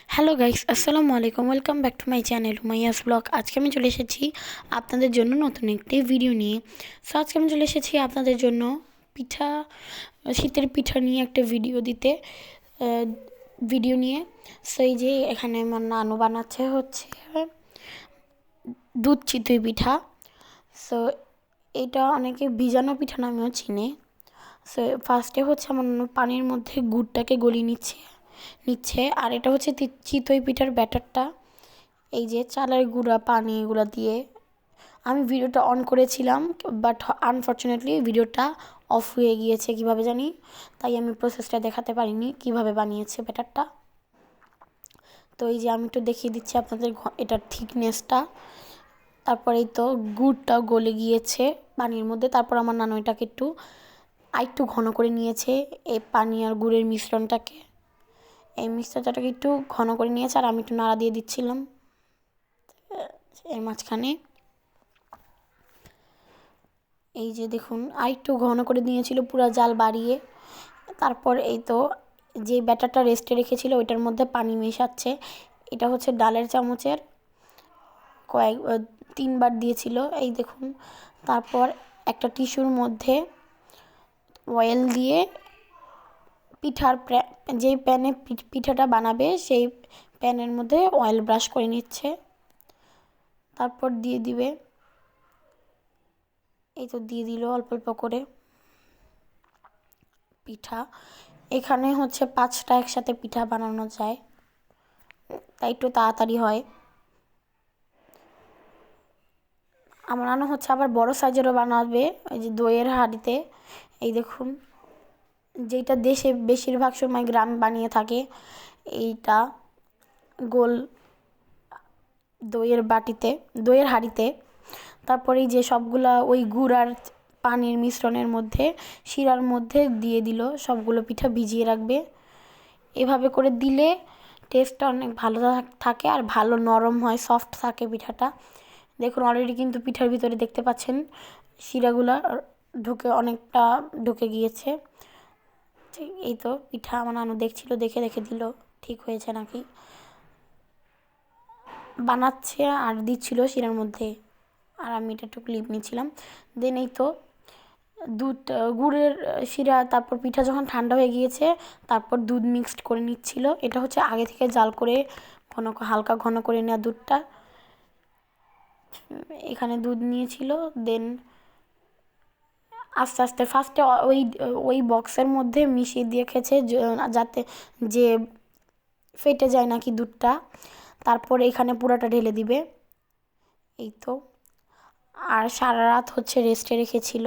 Hello guys, আসসালামু আলাইকুম। Welcome back to my channel Umaiya's blog. আজকে আমি চলে এসেছি আপনাদের জন্য নতুন একটি ভিডিও নিয়ে। সো আজকে আমি চলে এসেছি আপনাদের জন্য পিঠা, শীতের পিঠা নিয়ে একটা ভিডিও নিয়ে। সো এই যে এখানে আমার নানু বানাচ্ছে হচ্ছে দুধ চিতই পিঠা। সো এটা অনেকে ভিজানো পিঠা নামেও চিনে। সো ফার্স্টে হচ্ছে আমার নানু পানির মধ্যে গুড়টাকে গলিয়ে নিচ্ছে আর এটা হচ্ছে চিতই পিঠার ব্যাটারটা। এই যে চালের গুঁড়া, পানি এগুলো দিয়ে আমি ভিডিওটা অন করেছিলাম, বাট আনফর্চুনেটলি ভিডিওটা অফ হয়ে গিয়েছে কীভাবে জানি, তাই আমি প্রসেসটা দেখাতে পারিনি কীভাবে বানিয়েছে ব্যাটারটা। তো এই যে আমি একটু দেখিয়ে দিচ্ছি আপনাদের এটার থিকনেসটা। তারপরেই তো গুড়টা গলে গিয়েছে পানির মধ্যে। তারপর আমার নানু এটাকে একটু ঘন করে নিয়েছে, এই পানি আর গুড়ের মিশ্রণটাকে। এই মিক্সচারটাকে একটু ঘন করে নিয়েছে আর আমি একটু নাড়া দিয়ে দিচ্ছিলাম এর মাঝখানে। এই যে দেখুন আরেকটু ঘন করে দিয়েছিল পুরো জাল বাড়িয়ে। তারপর এই তো যে ব্যাটারটা রেস্টে রেখেছিল ওইটার মধ্যে পানি মেশাচ্ছে। এটা হচ্ছে ডালের চামচের 3বার দিয়েছিল, এই দেখুন। তারপর একটা টিস্যুর মধ্যে অয়েল দিয়ে যেই প্যানে পিঠাটা বানাবে সেই প্যানের মধ্যে অয়েল ব্রাশ করে নিচ্ছে। তারপর দিয়ে দিবে, এই তো দিয়ে দিল অল্প অল্প করে পিঠা। এখানে হচ্ছে 5টা একসাথে পিঠা বানানো যায়, তাই একটু তাড়াতাড়ি হয়। আমার নানু হচ্ছে আবার বড় সাইজেরও বানাবে, ওই যে দইয়ের হাঁড়িতে। এই দেখুন, যেটা দেশে বেশিরভাগ সময় গ্রামে বানিয়ে থাকে, এইটা গোল দইয়ের হাঁড়িতে। তারপরে যে সবগুলা ওই গুড় আর পানির মিশ্রণের মধ্যে শিরার মধ্যে দিয়ে দিল, সবগুলো পিঠা ভিজিয়ে রাখবে। এভাবে করে দিলে টেস্টটা অনেক ভালো থাকে আর ভালো নরম হয়, সফট থাকে পিঠাটা। দেখুন অলরেডি কিন্তু পিঠার ভিতরে দেখতে পাচ্ছেন শিরাগুলো অনেকটা ঢুকে গিয়েছে। এই তো পিঠা আমার নানু দেখছিল, দেখে দিল ঠিক হয়েছে নাকি। বানাচ্ছে আর দিচ্ছিল শিরার মধ্যে, আর আমি এটা একটু ক্লিপ নিচ্ছিলাম। দেন এই তো গুড়ের শিরা, তারপর পিঠা যখন ঠান্ডা হয়ে গিয়েছে তারপর দুধ মিক্সড করে নিচ্ছিল। এটা হচ্ছে আগে থেকে জাল করে হালকা ঘন করে নেওয়া দুধটা। এখানে দুধ নিয়েছিল। দেন আস্তে আস্তে ফার্স্টে ওই বক্সের মধ্যে মিশিয়ে দিয়ে রেখেছে যাতে যে ফেটে যায় নাকি দুধটা। তারপর এখানে পুরাটা ঢেলে দিবে, এই তো। আর সারা রাত হচ্ছে রেস্টে রেখেছিল,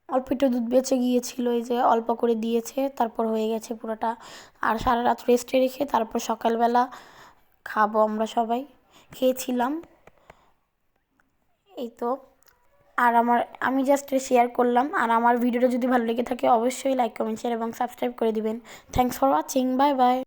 অল্প একটু দুধ বেঁচে গিয়েছিল, এই যে অল্প করে দিয়েছে, তারপর হয়ে গেছে পুরোটা। আর সারা রাত রেস্টে রেখে তারপর সকালবেলা খাবো আমরা সবাই, খেয়েছিলাম। এই তো। আর আমি জাস্ট শেয়ার করলাম। আর আমার ভিডিওটা যদি ভালো লেগে থাকে অবশ্যই লাইক, কমেন্ট, শেয়ার এবং সাবস্ক্রাইব করে দিবেন। Thanks for watching, bye bye.